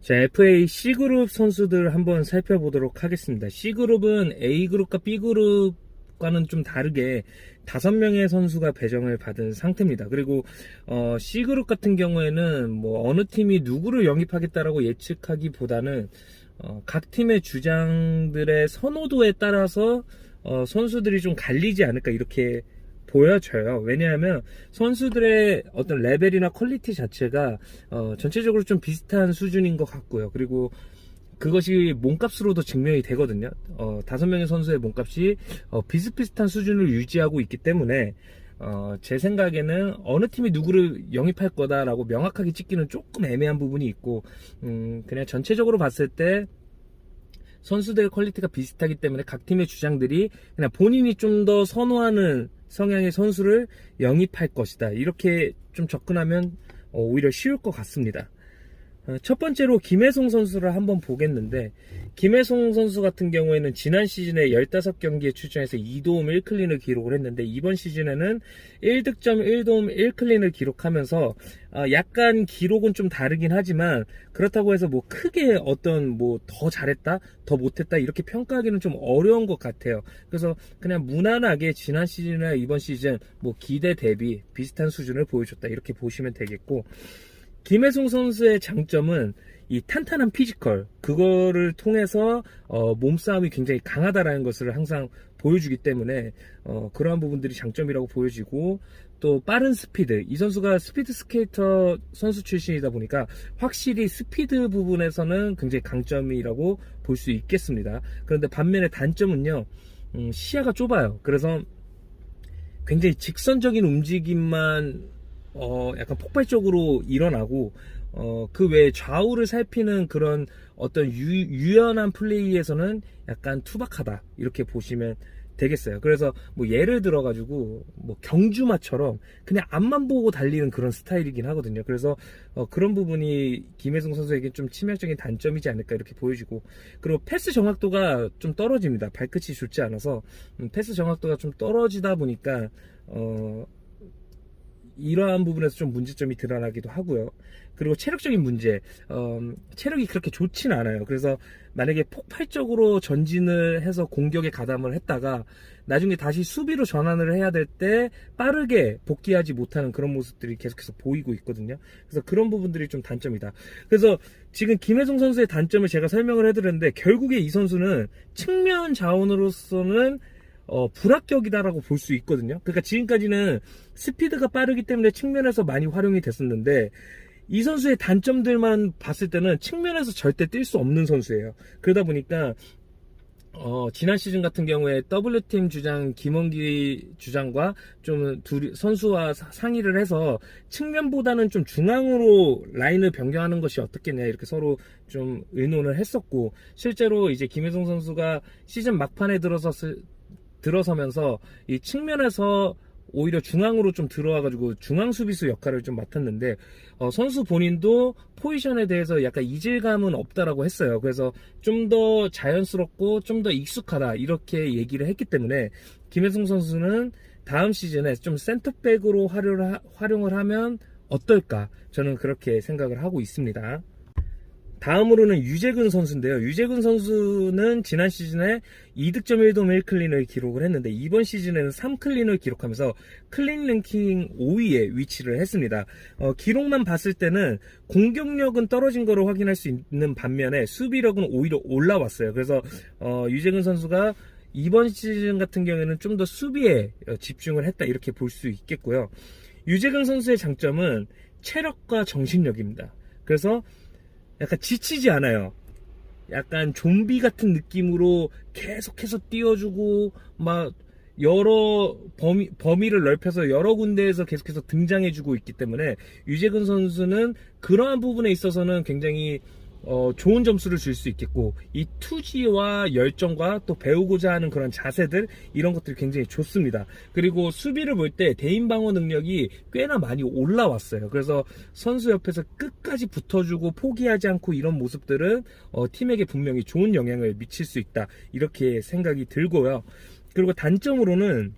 자, FA C그룹 선수들 한번 살펴보도록 하겠습니다. C그룹은 A그룹과 B그룹과는 좀 다르게 5명의 선수가 배정을 받은 상태입니다. 그리고 C그룹 같은 경우에는 뭐 어느 팀이 누구를 영입하겠다라고 예측하기보다는 각 팀의 주장들의 선호도에 따라서 선수들이 좀 갈리지 않을까 이렇게 보여져요. 왜냐하면 선수들의 어떤 레벨이나 퀄리티 자체가 전체적으로 좀 비슷한 수준인 것 같고요. 그리고 그것이 몸값으로도 증명이 되거든요. 5명의 선수의 몸값이 비슷비슷한 수준을 유지하고 있기 때문에 제 생각에는 어느 팀이 누구를 영입할 거다라고 명확하게 찍기는 조금 애매한 부분이 있고, 그냥 전체적으로 봤을 때 선수들의 퀄리티가 비슷하기 때문에 각 팀의 주장들이 그냥 본인이 좀 더 선호하는 성향의 선수를 영입할 것이다, 이렇게 좀 접근하면 오히려 쉬울 것 같습니다. 첫 번째로 김혜송 선수를 한번 보겠는데, 김혜송 선수 같은 경우에는 지난 시즌에 15경기에 출전해서 2도움 1클린을 기록을 했는데, 이번 시즌에는 1득점 1도움 1클린을 기록하면서 약간 기록은 좀 다르긴 하지만, 그렇다고 해서 뭐 크게 어떤 뭐 더 잘했다 더 못했다 이렇게 평가하기는 좀 어려운 것 같아요. 그래서 그냥 무난하게 지난 시즌이나 이번 시즌 뭐 기대 대비 비슷한 수준을 보여줬다, 이렇게 보시면 되겠고, 김혜송 선수의 장점은 이 탄탄한 피지컬, 그거를 통해서 몸싸움이 굉장히 강하다라는 것을 항상 보여주기 때문에 그러한 부분들이 장점이라고 보여지고, 또 빠른 스피드, 이 선수가 스피드 스케이터 선수 출신이다 보니까 확실히 스피드 부분에서는 굉장히 강점이라고 볼 수 있겠습니다. 그런데 반면에 단점은요, 시야가 좁아요. 그래서 굉장히 직선적인 움직임만 약간 폭발적으로 일어나고, 그 외에 좌우를 살피는 그런 어떤 유연한 플레이에서는 약간 투박하다, 이렇게 보시면 되겠어요. 그래서 뭐 예를 들어가지고 뭐 경주마처럼 그냥 앞만 보고 달리는 그런 스타일이긴 하거든요. 그래서 그런 부분이 김혜성 선수에게 좀 치명적인 단점이지 않을까, 이렇게 보여지고, 그리고 패스 정확도가 좀 떨어집니다. 발끝이 좋지 않아서 패스 정확도가 좀 떨어지다 보니까 이러한 부분에서 좀 문제점이 드러나기도 하고요. 그리고 체력적인 문제, 체력이 그렇게 좋진 않아요. 그래서 만약에 폭발적으로 전진을 해서 공격에 가담을 했다가 나중에 다시 수비로 전환을 해야 될 때 빠르게 복귀하지 못하는 그런 모습들이 계속해서 보이고 있거든요. 그래서 그런 부분들이 좀 단점이다. 그래서 지금 김혜성 선수의 단점을 제가 설명을 해드렸는데, 결국에 이 선수는 측면 자원으로서는 불합격이다라고 볼 수 있거든요. 그러니까 지금까지는 스피드가 빠르기 때문에 측면에서 많이 활용이 됐었는데, 이 선수의 단점들만 봤을 때는 측면에서 절대 뛸 수 없는 선수예요. 그러다 보니까 지난 시즌 같은 경우에 W팀 주장 김원기 주장과 좀 선수와 상의를 해서 측면보다는 좀 중앙으로 라인을 변경하는 것이 어떻겠냐, 이렇게 서로 좀 의논을 했었고, 실제로 이제 김혜성 선수가 시즌 막판에 들어서면서 이 측면에서 오히려 중앙으로 좀 들어와가지고 중앙 수비수 역할을 좀 맡았는데, 선수 본인도 포지션에 대해서 약간 이질감은 없다라고 했어요. 그래서 좀 더 자연스럽고 좀 더 익숙하다, 이렇게 얘기를 했기 때문에 김혜성 선수는 다음 시즌에 좀 센터백으로 활용을 하면 어떨까, 저는 그렇게 생각을 하고 있습니다. 다음으로는 유재근 선수인데요. 유재근 선수는 지난 시즌에 2득점 1도움 1클린을 기록을 했는데, 이번 시즌에는 3클린을 기록하면서 클린 랭킹 5위에 위치를 했습니다. 기록만 봤을 때는 공격력은 떨어진 거로 확인할 수 있는 반면에 수비력은 오히려 올라왔어요. 그래서 유재근 선수가 이번 시즌 같은 경우에는 좀 더 수비에 집중을 했다, 이렇게 볼 수 있겠고요. 유재근 선수의 장점은 체력과 정신력입니다. 그래서 약간 지치지 않아요. 약간 좀비 같은 느낌으로 계속해서 띄워주고, 막 여러 범위를 넓혀서 여러 군데에서 계속해서 등장해주고 있기 때문에 유재근 선수는 그러한 부분에 있어서는 굉장히 좋은 점수를 줄 수 있겠고, 이 투지와 열정과 또 배우고자 하는 그런 자세들, 이런 것들이 굉장히 좋습니다. 그리고 수비를 볼 때 대인 방어 능력이 꽤나 많이 올라왔어요. 그래서 선수 옆에서 끝까지 붙어주고 포기하지 않고, 이런 모습들은 팀에게 분명히 좋은 영향을 미칠 수 있다, 이렇게 생각이 들고요. 그리고 단점으로는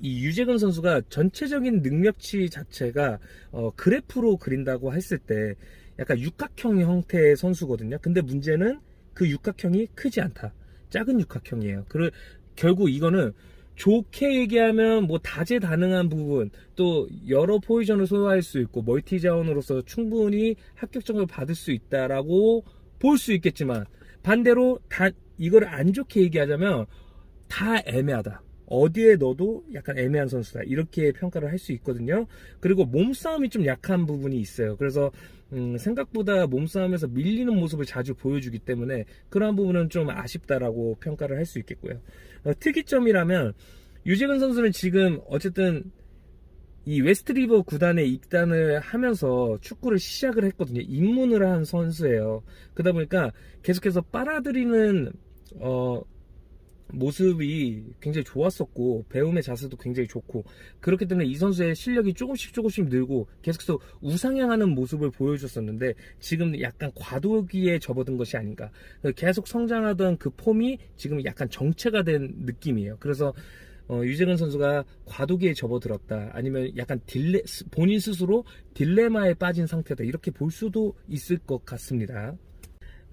이 유재근 선수가 전체적인 능력치 자체가 그래프로 그린다고 했을 때 약간 육각형 형태의 선수거든요. 근데 문제는 그 육각형이 크지 않다. 작은 육각형이에요. 결국 이거는 좋게 얘기하면 뭐 다재다능한 부분, 또 여러 포지션을 소화할 수 있고 멀티 자원으로서 충분히 합격점을 받을 수 있다라고 볼 수 있겠지만, 반대로 이걸 안 좋게 얘기하자면 다 애매하다. 어디에 넣어도 약간 애매한 선수다. 이렇게 평가를 할 수 있거든요. 그리고 몸싸움이 좀 약한 부분이 있어요. 그래서 생각보다 몸싸움에서 밀리는 모습을 자주 보여주기 때문에 그러한 부분은 좀 아쉽다라고 평가를 할 수 있겠고요. 특이점이라면 유재근 선수는 지금 어쨌든 이 웨스트리버 구단에 입단을 하면서 축구를 시작을 했거든요. 입문을 한 선수예요. 그러다 보니까 계속해서 빨아들이는 모습이 굉장히 좋았었고, 배움의 자세도 굉장히 좋고, 그렇기 때문에 이 선수의 실력이 조금씩 늘고 계속해서 우상향하는 모습을 보여줬었는데, 지금 약간 과도기에 접어든 것이 아닌가. 계속 성장하던 그 폼이 지금 약간 정체가 된 느낌이에요. 그래서 유재근 선수가 과도기에 접어들었다, 아니면 약간 본인 스스로 딜레마에 빠진 상태다, 이렇게 볼 수도 있을 것 같습니다.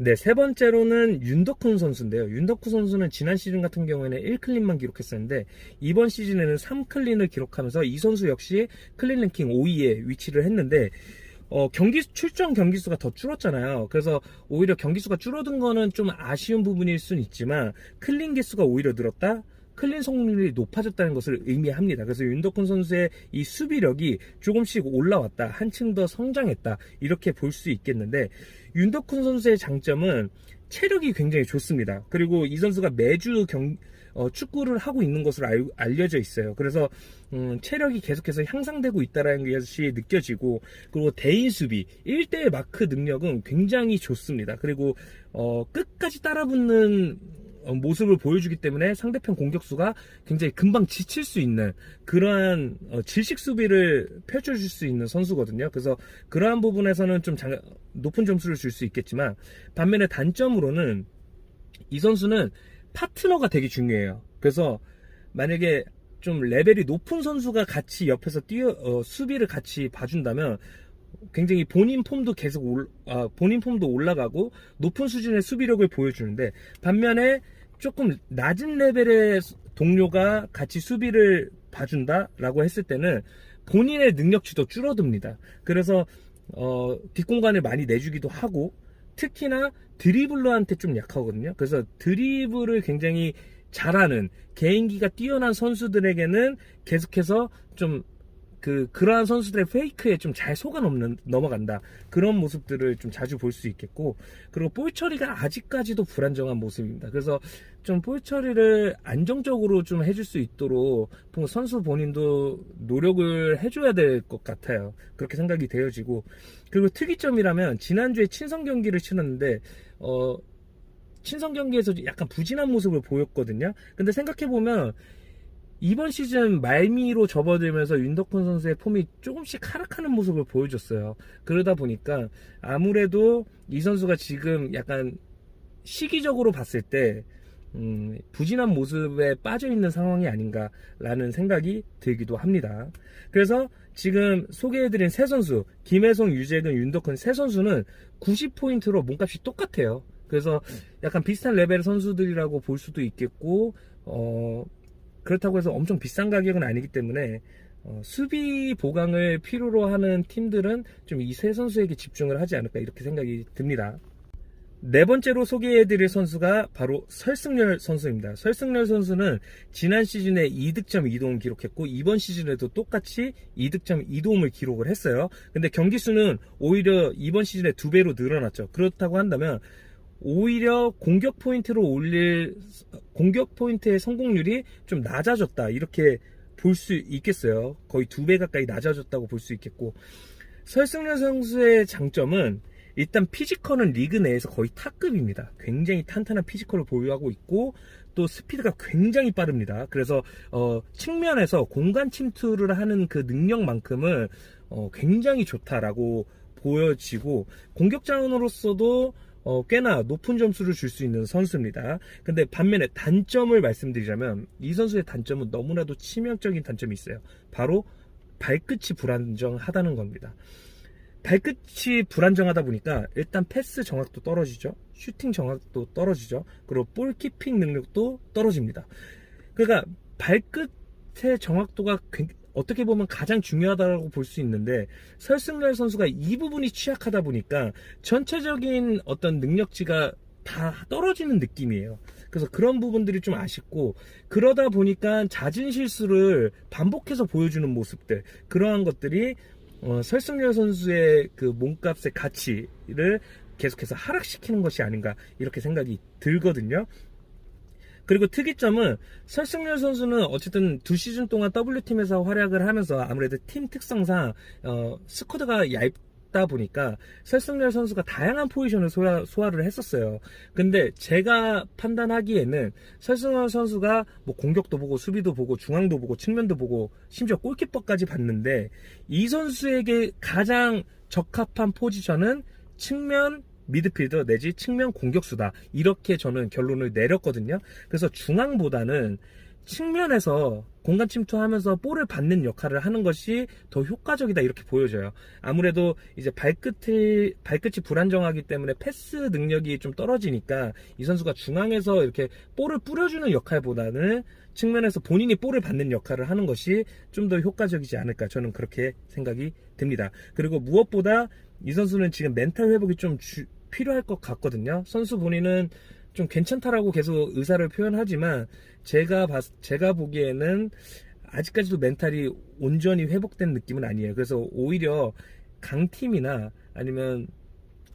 네, 세 번째로는 윤덕훈 선수인데요. 윤덕훈 선수는 지난 시즌 같은 경우에는 1클린만 기록했었는데, 이번 시즌에는 3클린을 기록하면서 이 선수 역시 클린 랭킹 5위에 위치를 했는데, 출전 경기수가 더 줄었잖아요. 그래서 오히려 경기수가 줄어든 거는 좀 아쉬운 부분일 수는 있지만, 클린 개수가 오히려 늘었다, 클린 성공률이 높아졌다는 것을 의미합니다. 그래서 윤덕훈 선수의 이 수비력이 조금씩 올라왔다, 한층 더 성장했다, 이렇게 볼 수 있겠는데, 윤덕훈 선수의 장점은 체력이 굉장히 좋습니다. 그리고 이 선수가 매주 축구를 하고 있는 것으로 알려져 있어요. 그래서 체력이 계속해서 향상되고 있다는 것이 느껴지고, 그리고 대인 수비 1대1 마크 능력은 굉장히 좋습니다. 그리고 끝까지 따라붙는 모습을 보여주기 때문에 상대편 공격수가 굉장히 금방 지칠 수 있는 그러한 질식 수비를 펼쳐줄 수 있는 선수거든요. 그래서 그러한 부분에서는 좀 높은 점수를 줄 수 있겠지만, 반면에 단점으로는 이 선수는 파트너가 되게 중요해요. 그래서 만약에 좀 레벨이 높은 선수가 같이 옆에서 수비를 같이 봐준다면 굉장히 본인 폼도 올라가고 높은 수준의 수비력을 보여주는데, 반면에 조금 낮은 레벨의 동료가 같이 수비를 봐준다라고 했을 때는 본인의 능력치도 줄어듭니다. 그래서 뒷공간을 많이 내주기도 하고, 특히나 드리블러한테 좀 약하거든요. 그래서 드리블을 굉장히 잘하는 개인기가 뛰어난 선수들에게는 계속해서 좀 그러한 선수들의 페이크에 좀 잘 넘어간다, 그런 모습들을 좀 자주 볼 수 있겠고, 그리고 볼 처리가 아직까지도 불안정한 모습입니다. 그래서 좀 볼 처리를 안정적으로 좀 해줄 수 있도록 선수 본인도 노력을 해줘야 될 것 같아요. 그렇게 생각이 되어지고, 그리고 특이점이라면 지난주에 친선 경기를 치렀는데 친선 경기에서 약간 부진한 모습을 보였거든요. 근데 생각해보면 이번 시즌 말미로 접어들면서 윤덕훈 선수의 폼이 조금씩 하락하는 모습을 보여줬어요. 그러다 보니까 아무래도 이 선수가 지금 약간 시기적으로 봤을 때 부진한 모습에 빠져있는 상황이 아닌가라는 생각이 들기도 합니다. 그래서 지금 소개해드린 세 선수, 김혜성, 유재근, 윤덕훈 세 선수는 90포인트로 몸값이 똑같아요. 그래서 약간 비슷한 레벨의 선수들이라고 볼 수도 있겠고, 그렇다고 해서 엄청 비싼 가격은 아니기 때문에 수비 보강을 필요로 하는 팀들은 좀 이 세 선수에게 집중을 하지 않을까, 이렇게 생각이 듭니다. 네 번째로 소개해드릴 선수가 바로 설승열 선수입니다. 설승열 선수는 지난 시즌에 2득점 2도움 기록했고, 이번 시즌에도 똑같이 2득점 2도움을 기록을 했어요. 근데 경기 수는 오히려 이번 시즌에 2배로 늘어났죠. 그렇다고 한다면 오히려 공격 포인트의 성공률이 좀 낮아졌다, 이렇게 볼 수 있겠어요. 거의 2배 가까이 낮아졌다고 볼 수 있겠고, 설승열 선수의 장점은 일단 피지컬은 리그 내에서 거의 탑급입니다. 굉장히 탄탄한 피지컬을 보유하고 있고, 또 스피드가 굉장히 빠릅니다. 그래서 측면에서 공간 침투를 하는 그 능력만큼은 굉장히 좋다라고 보여지고, 공격 자원으로서도 꽤나 높은 점수를 줄 수 있는 선수입니다. 근데 반면에 단점을 말씀드리자면, 이 선수의 단점은 너무나도 치명적인 단점이 있어요. 바로 발끝이 불안정하다는 겁니다. 발끝이 불안정하다 보니까 일단 패스 정확도 떨어지죠. 슈팅 정확도 떨어지죠. 그리고 볼키핑 능력도 떨어집니다. 그러니까 발끝의 정확도가 어떻게 보면 가장 중요하다고 볼 수 있는데, 설승열 선수가 이 부분이 취약하다 보니까 전체적인 어떤 능력치가 다 떨어지는 느낌이에요. 그래서 그런 부분들이 좀 아쉽고, 그러다 보니까 잦은 실수를 반복해서 보여주는 모습들, 그러한 것들이 설승열 선수의 그 몸값의 가치를 계속해서 하락시키는 것이 아닌가, 이렇게 생각이 들거든요. 그리고 특이점은 설승열 선수는 어쨌든 2시즌 동안 W팀에서 활약을 하면서 아무래도 팀 특성상 스쿼드가 얇다 보니까 설승열 선수가 다양한 포지션을 소화를 했었어요. 근데 제가 판단하기에는 설승열 선수가 뭐 공격도 보고 수비도 보고 중앙도 보고 측면도 보고 심지어 골키퍼까지 봤는데, 이 선수에게 가장 적합한 포지션은 측면 미드필더 내지 측면 공격수다, 이렇게 저는 결론을 내렸거든요. 그래서 중앙보다는 측면에서 공간 침투하면서 볼을 받는 역할을 하는 것이 더 효과적이다, 이렇게 보여져요. 아무래도 이제 발끝이 불안정하기 때문에 패스 능력이 좀 떨어지니까 이 선수가 중앙에서 이렇게 볼을 뿌려주는 역할보다는 측면에서 본인이 볼을 받는 역할을 하는 것이 좀 더 효과적이지 않을까, 저는 그렇게 생각이 듭니다. 그리고 무엇보다 이 선수는 지금 멘탈 회복이 좀 필요할 것 같거든요. 선수 본인은 좀 괜찮다라고 계속 의사를 표현하지만 제가 보기에는 아직까지도 멘탈이 온전히 회복된 느낌은 아니에요. 그래서 오히려 강팀이나 아니면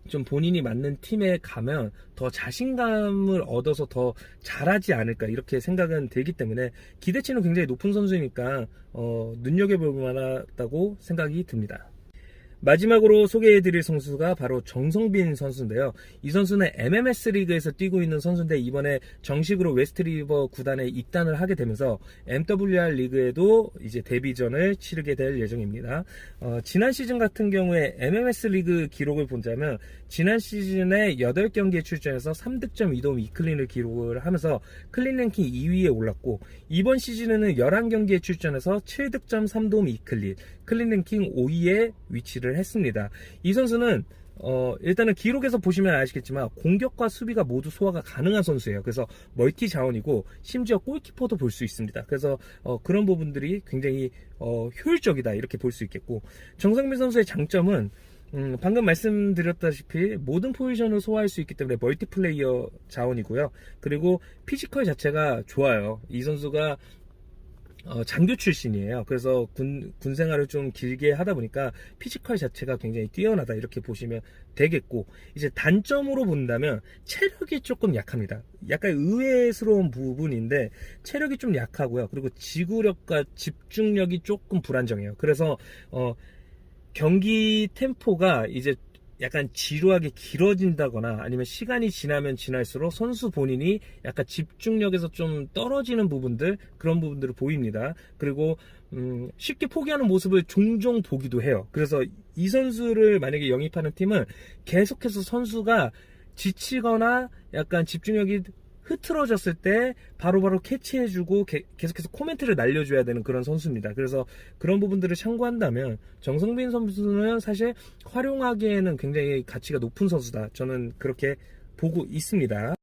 좀 본인이 맞는 팀에 가면 더 자신감을 얻어서 더 잘하지 않을까, 이렇게 생각은 들기 때문에 기대치는 굉장히 높은 선수니까 눈여겨볼 만하다고 생각이 듭니다. 마지막으로 소개해드릴 선수가 바로 정성빈 선수인데요. 이 선수는 MMS 리그에서 뛰고 있는 선수인데 이번에 정식으로 웨스트리버 구단에 입단을 하게 되면서 MWR 리그에도 이제 데뷔전을 치르게 될 예정입니다. 지난 시즌 같은 경우에 MMS 리그 기록을 보자면 지난 시즌에 8경기에 출전해서 3득점 2도움 2클린을 기록을 하면서 클린 랭킹 2위에 올랐고, 이번 시즌에는 11경기에 출전해서 7득점 3도움 2클린, 클린 랭킹 5위에 위치를 했습니다. 이 선수는 일단은 기록에서 보시면 아시겠지만 공격과 수비가 모두 소화가 가능한 선수예요. 그래서 멀티 자원이고 심지어 골키퍼도 볼 수 있습니다. 그래서 그런 부분들이 굉장히 효율적이다, 이렇게 볼 수 있겠고, 정성빈 선수의 장점은 방금 말씀드렸다시피 모든 포지션을 소화할 수 있기 때문에 멀티플레이어 자원이고요. 그리고 피지컬 자체가 좋아요. 이 선수가 장교 출신이에요. 그래서 군 생활을 좀 길게 하다 보니까 피지컬 자체가 굉장히 뛰어나다, 이렇게 보시면 되겠고, 이제 단점으로 본다면 체력이 조금 약합니다. 약간 의외스러운 부분인데 체력이 좀 약하고요. 그리고 지구력과 집중력이 조금 불안정해요. 그래서 경기 템포가 이제 약간 지루하게 길어진다거나 아니면 시간이 지나면 지날수록 선수 본인이 약간 집중력에서 좀 떨어지는 부분들, 그런 부분들을 보입니다. 그리고 쉽게 포기하는 모습을 종종 보기도 해요. 그래서 이 선수를 만약에 영입하는 팀은 계속해서 선수가 지치거나 약간 집중력이 흐트러졌을 때 바로바로 캐치해주고 계속해서 코멘트를 날려줘야 되는 그런 선수입니다. 그래서 그런 부분들을 참고한다면 정성빈 선수는 사실 활용하기에는 굉장히 가치가 높은 선수다, 저는 그렇게 보고 있습니다.